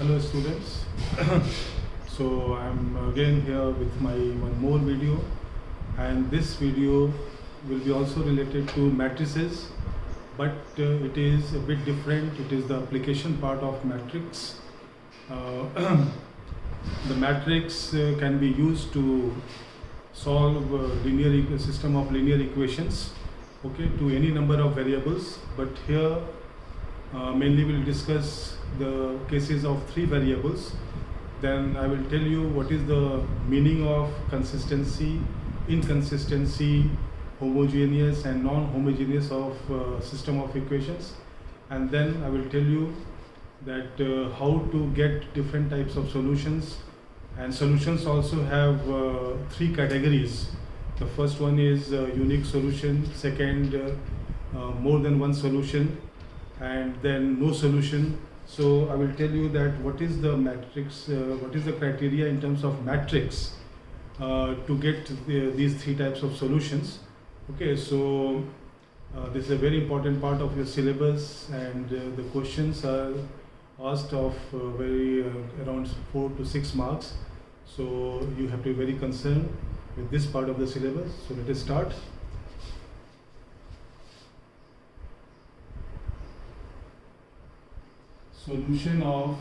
Hello students. So I'm again here with my one more video, and this video will be also related to matrices, but it is a bit different. It is the application part of matrix. The matrix can be used to solve linear system of linear equations, okay, to any number of variables, but here mainly we'll discuss the cases of three variables. Then I will tell you what is the meaning of consistency, inconsistency, homogeneous and non-homogeneous of system of equations, and then I will tell you that how to get different types of solutions. And solutions also have three categories. The first one is unique solution, second more than one solution, and then no solution. So I will tell you that what is the matrix, what is the criteria in terms of matrix to get these three types of solutions. Okay, so this is a very important part of your syllabus, and the questions are asked of around 4 to 6 marks. So you have to be very concerned with this part of the syllabus. So let us start. Solution of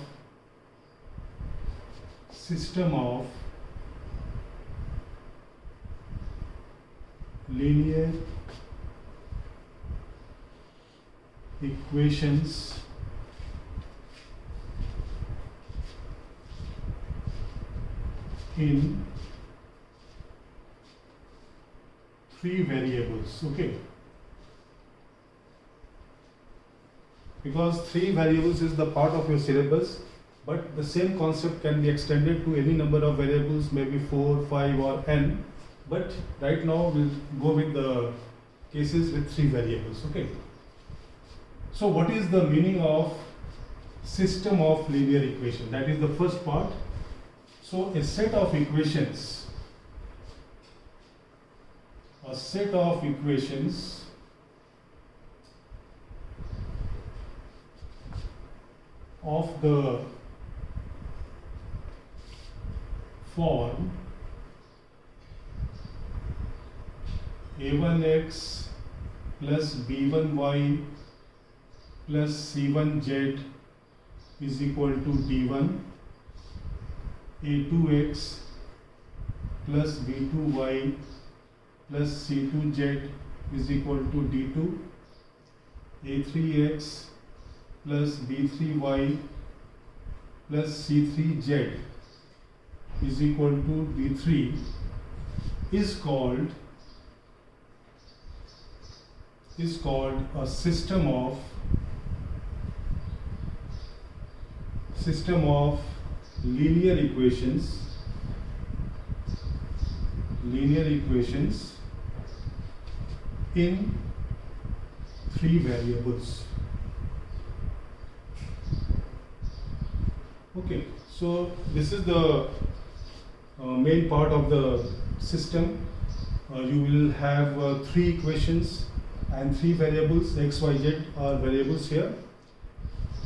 system of linear equations in three variables. Okay, because three variables is the part of your syllabus, but the same concept can be extended to any number of variables, maybe 4, 5 or n, but right now we'll go with the cases with three variables. Okay, so what is the meaning of system of linear equation? That is the first part. So a set of equations of the form a1x plus b1y plus c1z is equal to d1, a2x plus b2y plus c2z is equal to d2, a3x plus b3y plus c3z is equal to d3 is called a system of linear equations in three variables. Okay, so this is the main part of the system. You will have three equations and three variables, x, y, z are variables here.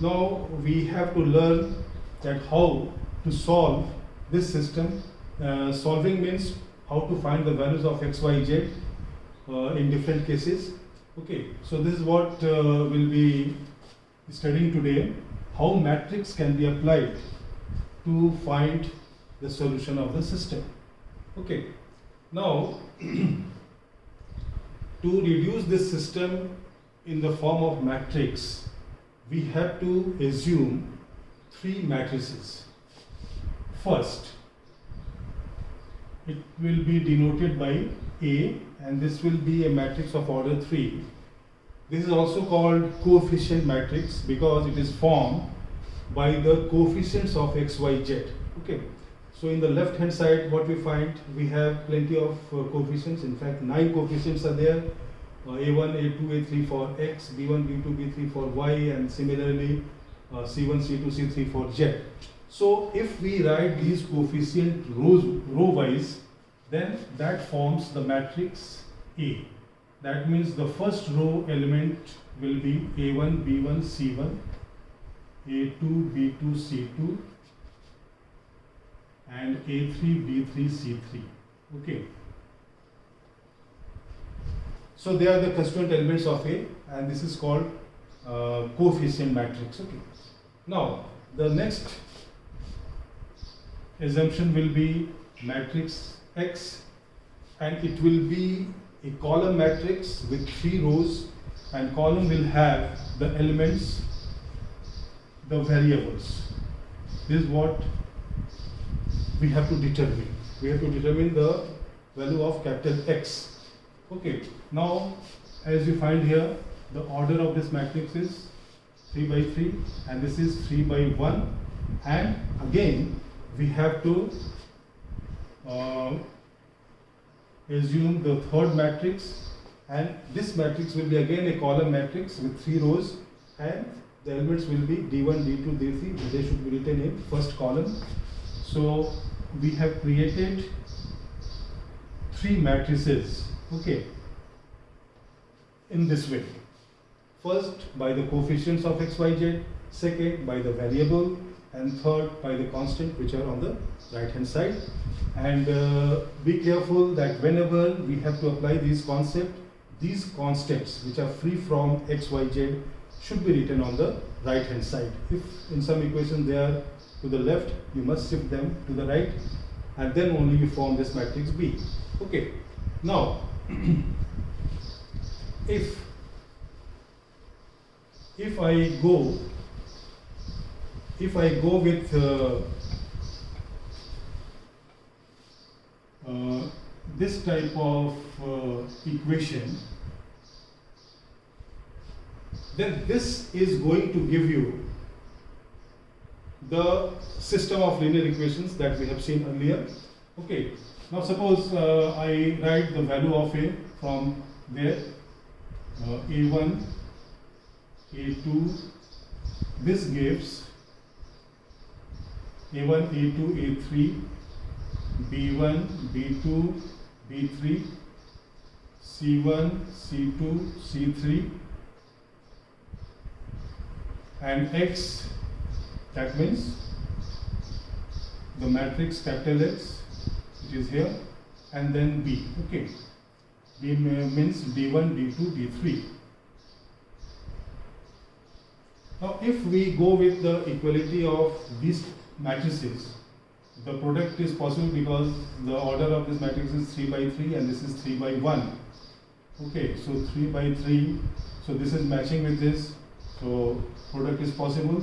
Now we have to learn that how to solve this system. Solving means how to find the values of x, y, z in different cases. Okay, so this is what we'll be studying today, how matrix can be applied to find the solution of the system. Okay, now to reduce this system in the form of matrix, we have to assume three matrices. First, it will be denoted by A, and this will be a matrix of order 3. This is also called coefficient matrix because it is formed by the coefficients of x, y, z. Okay, so in the left hand side what we find, we have plenty of coefficients. In fact 9 coefficients are there, a1, a2, a3 for x, b1, b2, b3 for y, and similarly c1, c2, c3 for z. So if we write these coefficient row wise, then that forms the matrix A. That means the first row element will be a1, b1, c1, A2, B2, C2 and A3, B3, C3. Okay. So they are the constituent elements of A, and this is called coefficient matrix. Okay. Now the next assumption will be matrix X, and it will be a column matrix with 3 rows, and column will have the elements, the variables. This is what we have to determine. We have to determine the value of capital X. Okay. Now, as you find here, the order of this matrix is 3 by 3, and this is 3 by 1. And again, we have to assume the third matrix, and this matrix will be again a column matrix with 3 rows, and the elements will be D1, D2, D3. They should be written in first column. So we have created 3 matrices, okay, in this way. First by the coefficients of x, y, z, second by the variable, and third by the constant which are on the right hand side. And be careful that whenever we have to apply these constants which are free from x, y, z should be written on the right hand side. If in some equations they are to the left, you must shift them to the right, and then only you form this matrix B. Okay. Now if I go with this type of equation, then this is going to give you the system of linear equations that we have seen earlier. Okay. Now suppose I write the value of A from there, A1, A2, this gives A1, A2, A3, B1, B2, B3, C1, C2, C3, and X, that means the matrix capital X, it is here, and then B. Okay. B means D1, D2, D3. Now if we go with the equality of these matrices, the product is possible because the order of this matrix is 3 by 3 and this is 3 by 1. Okay, so 3 by 3, so this is matching with this, so product is possible,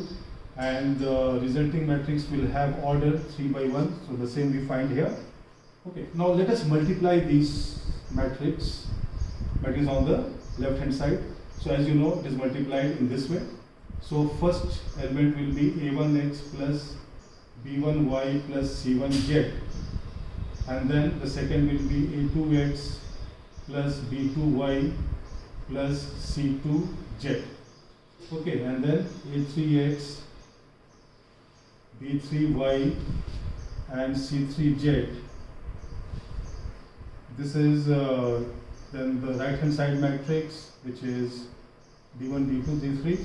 and the resulting matrix will have order 3 by 1, so the same we find here. Okay, now let us multiply these matrix that is on the left hand side. So as you know, it is multiplied in this way. So first element will be A1x plus B1y plus C1z, and then the second will be A2x plus B2y plus C2z. Okay, and then A3x, B3y and C3z. This is then the right hand side matrix, which is D1, D2, D3.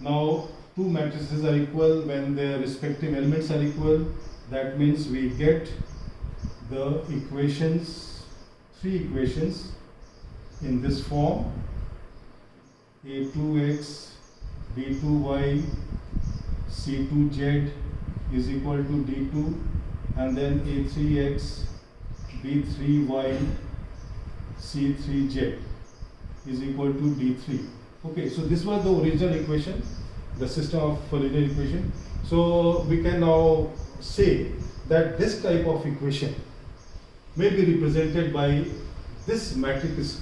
Now two matrices are equal when their respective elements are equal. That means we get the equations, 3 equations in this form: A2x, B2y, C2z is equal to D2, and then A3x, B3y, C3z is equal to D3. Okay, so this was the original equation, the system of linear equation. So we can now say that this type of equation may be represented by this matrix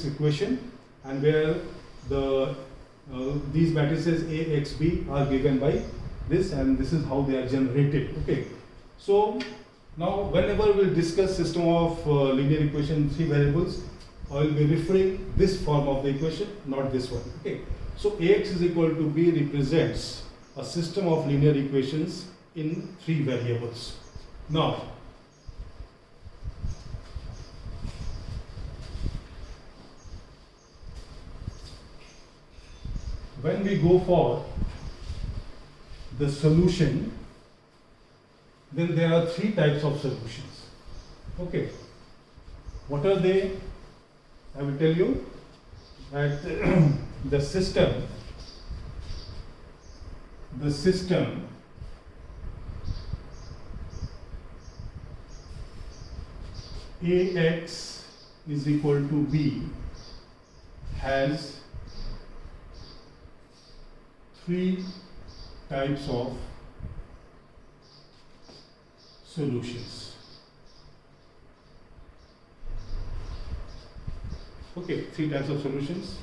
equation, and where the these matrices A, X, B are given by this, and this is how they are generated. Okay, so now whenever we will discuss system of linear equation 3 variables, I will be referring this form of the equation, not this one. Okay, so Ax is equal to B represents a system of linear equations in 3 variables. Now when we go for the solution, then there are three types of solutions. Okay. What are they? I will tell you that the system AX is equal to B has three types of solutions. Okay, three types of solutions.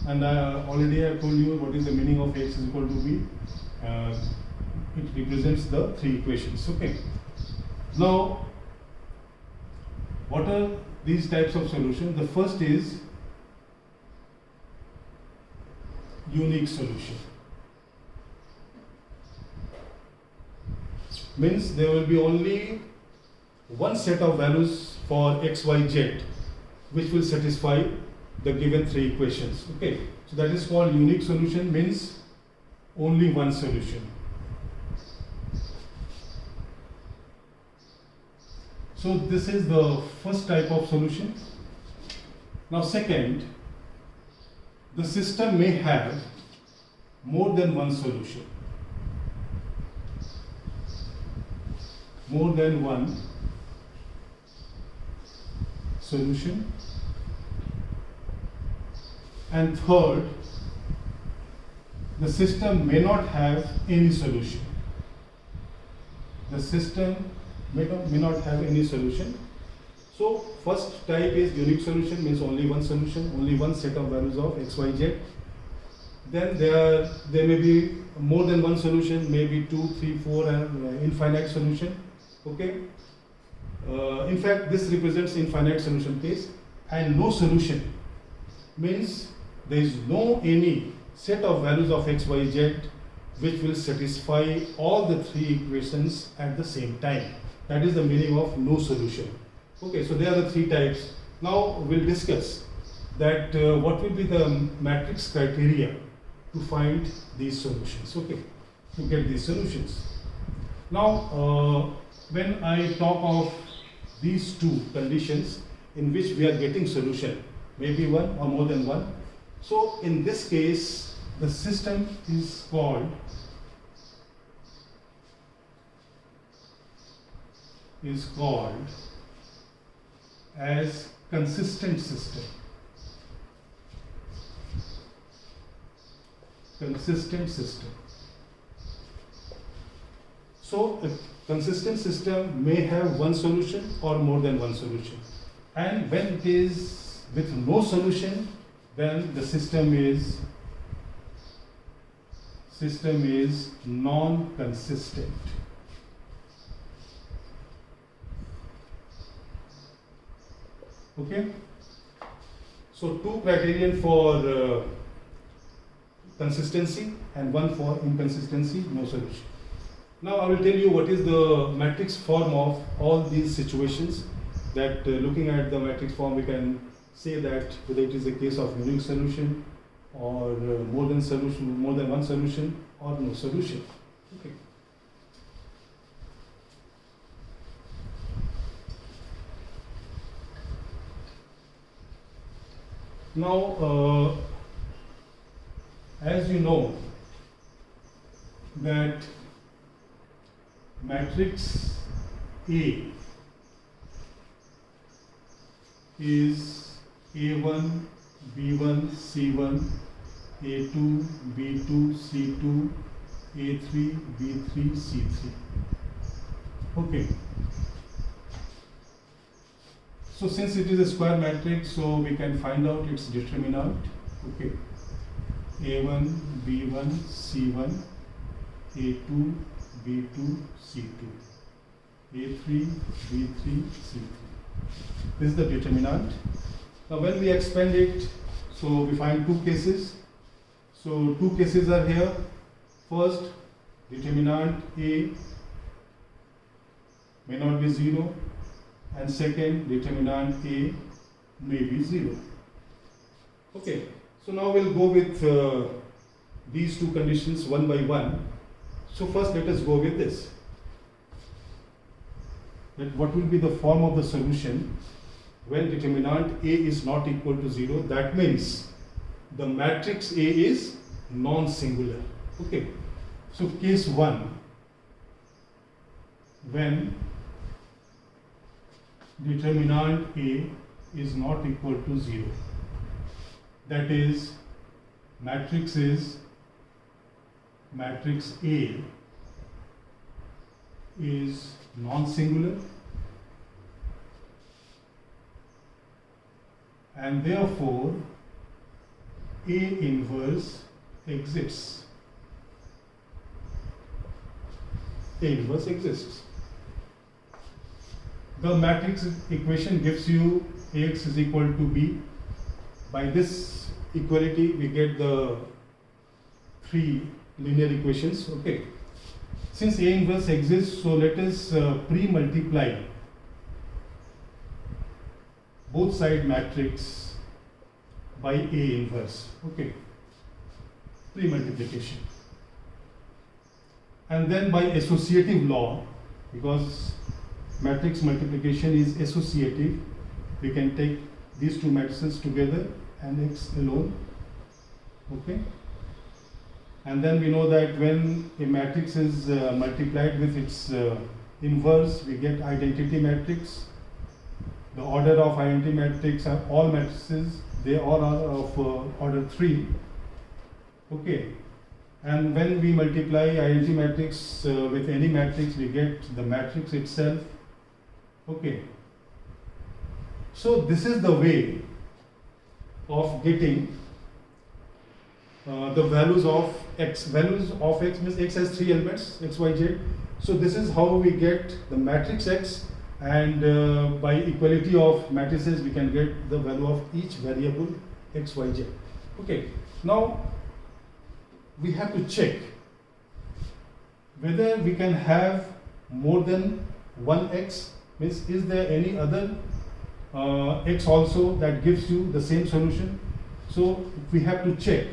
And already I told you what is the meaning of X is equal to B. It represents the three equations. Okay. Now, what are these types of solutions? The first is unique solution. Means there will be only one set of values for x, y, z which will satisfy the given three equations. Okay, so that is called unique solution, means only one solution. So this is the first type of solution. Now second, the system may have more than one solution. More than one solution. And third, the system may not have any solution. The system may not have any solution. So first type is unique solution, means only one solution, only one set of values of x, y, z. Then there may be more than one solution, maybe 2, 3, 4 and infinite solution. Okay. In fact, this represents infinite solution case. And no solution means there is no any set of values of x, y, z which will satisfy all the three equations at the same time. That is the meaning of no solution. Okay, so there are the three types. Now we'll discuss that what will be the matrix criteria to find these solutions. Okay, to get these solutions. Now, when I talk of these two conditions in which we are getting solution, maybe one or more than one. So in this case, the system is called as consistent system. Consistent system. So a consistent system may have one solution or more than one solution. And when it is with no solution, then the system is non-consistent. Okay. So two criterion for consistency and one for inconsistency, no solution. Now I will tell you what is the matrix form of all these situations. That looking at the matrix form, we can say that whether it is a case of unique solution or more than one solution or no solution. Okay. Now, as you know that matrix A is A1, B1, C1, A2, B2, C2, A3, B3, C3. Okay. So since it is a square matrix, so we can find out its determinant. Okay. A1, B1, C1, A2, B2, C2, A3, B3, C3. This is the determinant. Now when we expand it, so we find two cases. So two cases are here. First, determinant A may not be 0, and second, determinant A may be 0. Okay, so now we'll go with these two conditions one by one. So first let us go with this. That what will be the form of the solution when determinant A is not equal to 0? That means the matrix A is non-singular. Okay. So case 1, when determinant A is not equal to 0, that is matrix A is non-singular, and therefore A inverse exists. A inverse exists. The matrix equation gives you Ax is equal to B. By this equality we get the three linear equations. Okay. Since A inverse exists, so let us pre-multiply both side matrix by A inverse. Okay. Pre-multiplication. And then by associative law, because matrix multiplication is associative, we can take these two matrices together and X alone. Okay. And then we know that when a matrix is multiplied with its inverse, we get identity matrix. The order of identity matrix are all matrices, they all are of order 3. Okay. And when we multiply identity matrix with any matrix, we get the matrix itself. Okay. So this is the way of getting the values of X. Values of X means X has 3 elements, X, Y, Z. So this is how we get the matrix X, and by equality of matrices we can get the value of each variable X, Y, Z. Okay. Now we have to check whether we can have more than one X. Means, is there any other X also that gives you the same solution? So we have to check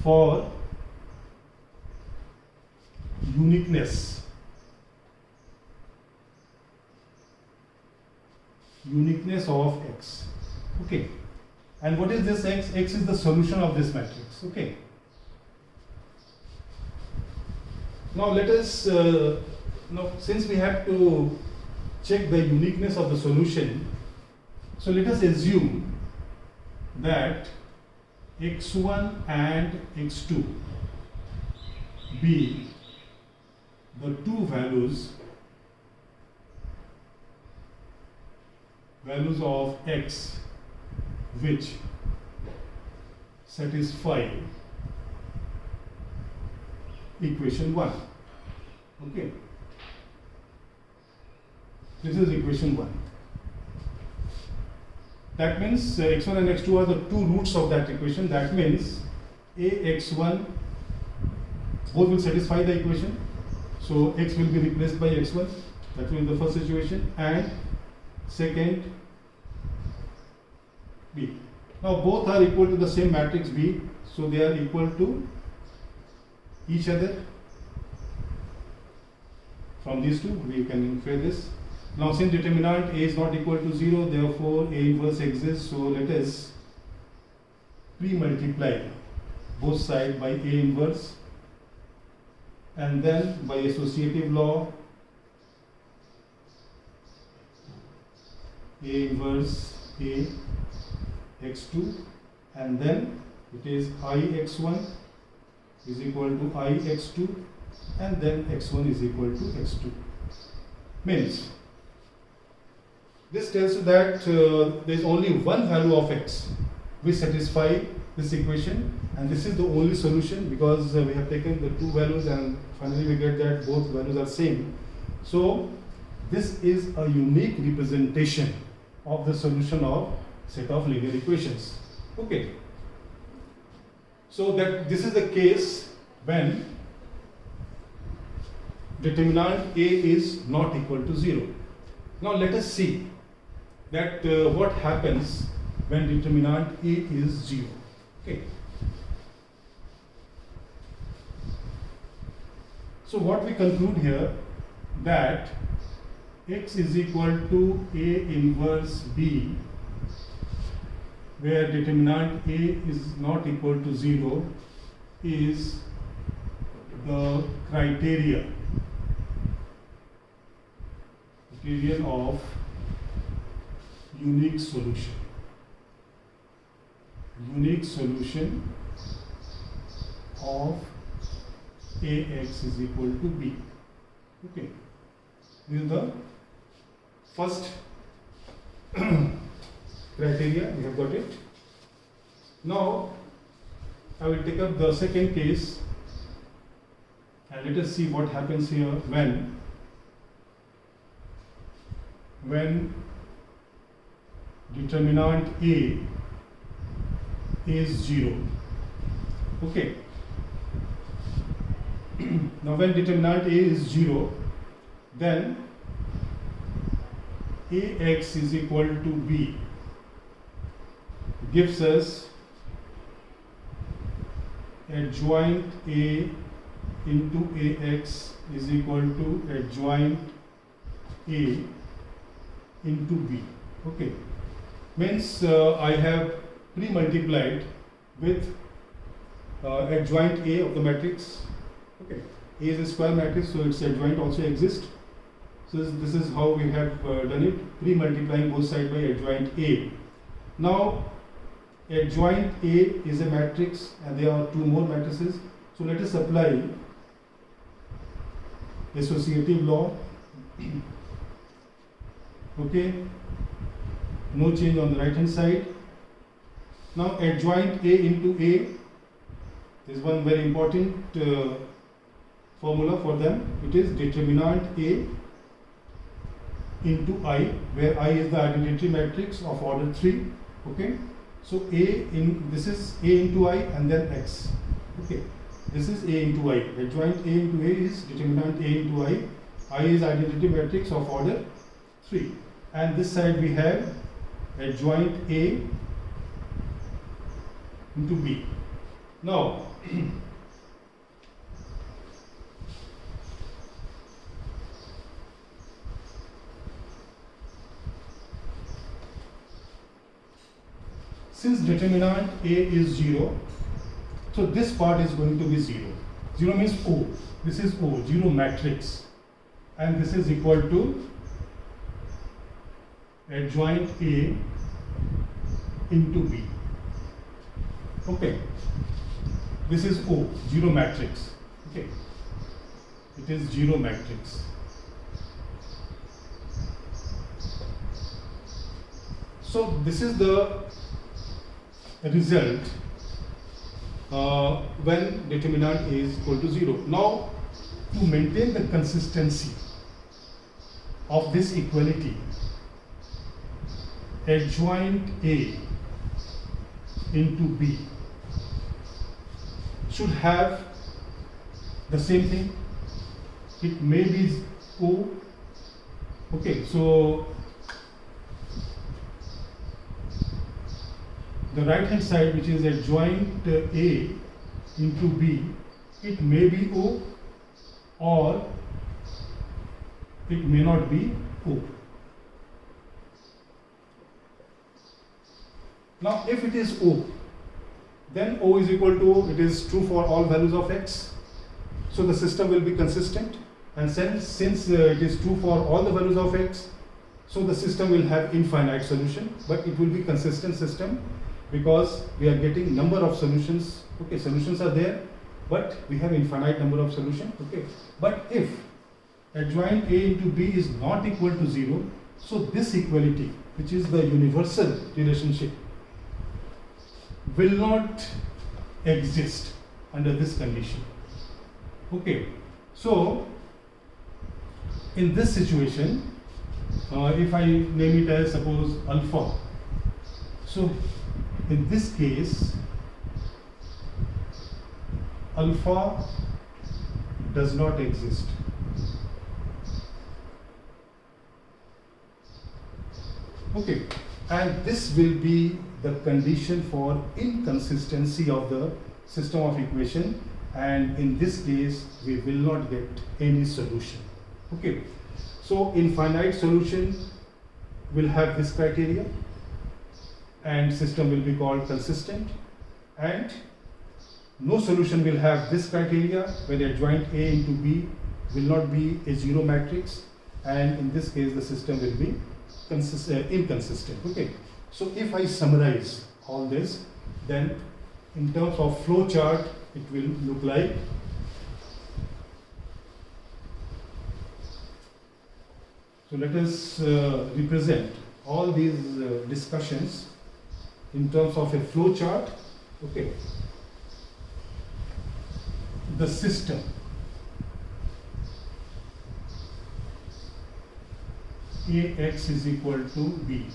for uniqueness. Uniqueness of X. Okay. And what is this X? X is the solution of this matrix. Okay. Now let us, now since we have to check the uniqueness of the solution, so let us assume that x1 and x2 be the two values of X which satisfy equation 1. Okay. This is equation 1. That means x1 and x2 are the two roots of that equation. That means ax1 both will satisfy the equation. So x will be replaced by x1. That will be the first situation. And second, B. Now both are equal to the same matrix B. So they are equal to each other. From these two we can infer this. Now since determinant A is not equal to 0, therefore A inverse exists. So let us pre-multiply both sides by A inverse, and then by associative law A inverse A x2, and then it is I x1 is equal to I x2, and then x1 is equal to x2. Means this tells you that there is only one value of X which satisfy this equation, and this is the only solution because we have taken the two values and finally we get that both values are same. So this is a unique representation of the solution of set of linear equations. Okay. So that this is the case when determinant A is not equal to 0. Now let us see that what happens when determinant A is 0. Okay. So what we conclude here, that x is equal to A inverse B, where determinant A is not equal to 0, is the criterion of unique solution. Unique solution of Ax is equal to B. Okay, this is the first criteria. We have got it. Now I will take up the second case and let us see what happens here when determinant A is 0. Okay. Now when determinant A is 0, then Ax is equal to B gives us adjoint A into Ax is equal to adjoint A into B. Okay, means I have pre-multiplied with adjoint A of the matrix. Okay, A is a square matrix, so its adjoint also exists. So this is how we have done it, pre-multiplying both sides by adjoint A. Now adjoint A is a matrix and there are two more matrices. So let us apply associative law. Okay, no change on the right hand side. Now adjoint A into A is one very important formula for them. It is determinant A into I, where I is the identity matrix of order 3. Okay, so this is A into I and then X. Okay, this is A into I. Adjoint A into A is determinant A into I. I is identity matrix of order 3. And this side we have adjoint A into B. Now since determinant A is 0, so this part is going to be 0. 0 means O. This is O, 0 matrix. And this is equal to adjoint A into B. Okay, this is O, 0 matrix. Okay, it is 0 matrix. So this is the result when determinant A is equal to 0. Now to maintain the consistency of this equality, adjoint A into B should have the same thing. It may be O. Okay, so the right hand side, which is adjoint A into B, it may be O or it may not be O. Now if it is O, then O is equal to O. It is true for all values of X. So the system will be consistent, and since it is true for all the values of X, so the system will have infinite solution, but it will be consistent system because we are getting number of solutions. Okay, solutions are there, but we have infinite number of solutions. Okay, but if adjoint A into B is not equal to 0, so this equality, which is the universal relationship, will not exist under this condition. Okay, so in this situation, if I name it as suppose alpha, so in this case alpha does not exist. Okay, and this will be the condition for inconsistency of the system of equation, and in this case we will not get any solution. Okay, so infinite solution will have this criteria and system will be called consistent, and no solution will have this criteria when adjoint A into B will not be a zero matrix, and in this case the system will be inconsistent. Okay, so if I summarize all this, then in terms of flow chart it will look like so. Let us represent all these discussions in terms of a flow chart. Okay, the system AX is equal to B.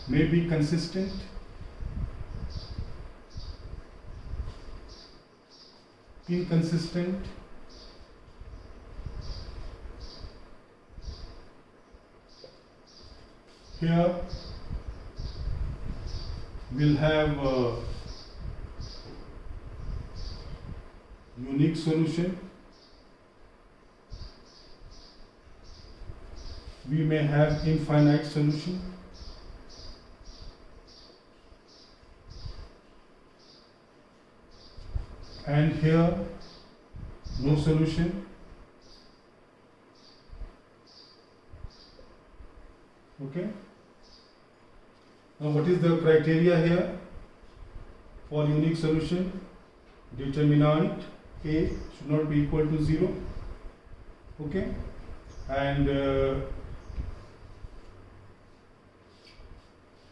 May be consistent, inconsistent, here we'll have a unique solution. We may have infinite solution. And here no solution. Okay. Now what is the criteria here for unique solution? Determinant A should not be equal to 0. Okay, and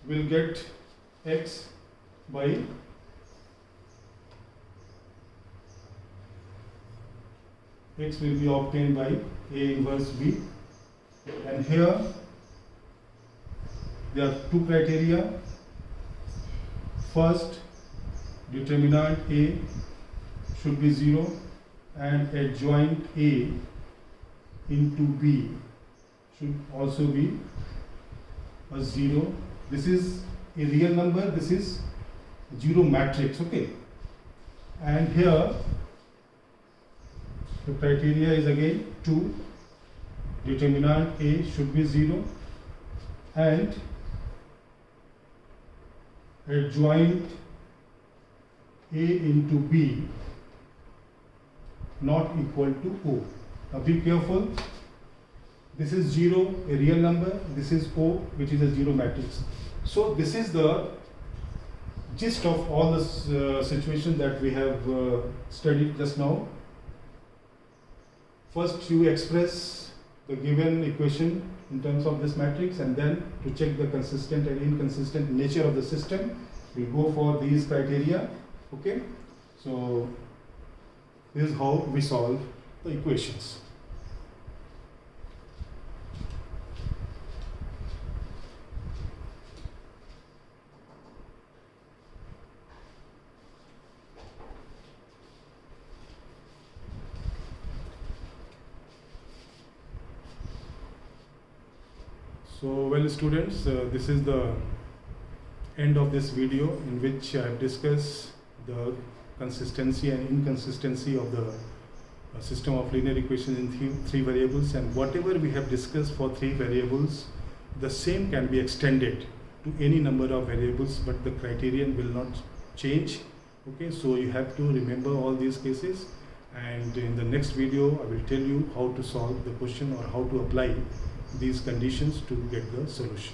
we'll get X by X will be obtained by A inverse B, and here there are two criteria. First, determinant A should be 0 and adjoint A into B should also be a 0. This is a real number, this is zero matrix. Okay, and here the criteria is again 2, determinant A should be 0 and adjoint A into B not equal to O. Now be careful, this is 0, a real number, this is O, which is a zero matrix. So this is the gist of all this situation that we have studied just now. First you express the given equation in terms of this matrix, and then to check the consistent and inconsistent nature of the system, we go for these criteria. Okay, so this is how we solve the equations. So well students, this is the end of this video in which I have discussed the consistency and inconsistency of the system of linear equations in three variables, and whatever we have discussed for 3 variables, the same can be extended to any number of variables, but the criterion will not change. Okay, so you have to remember all these cases, and in the next video I will tell you how to solve the question or how to apply these conditions to get the solution.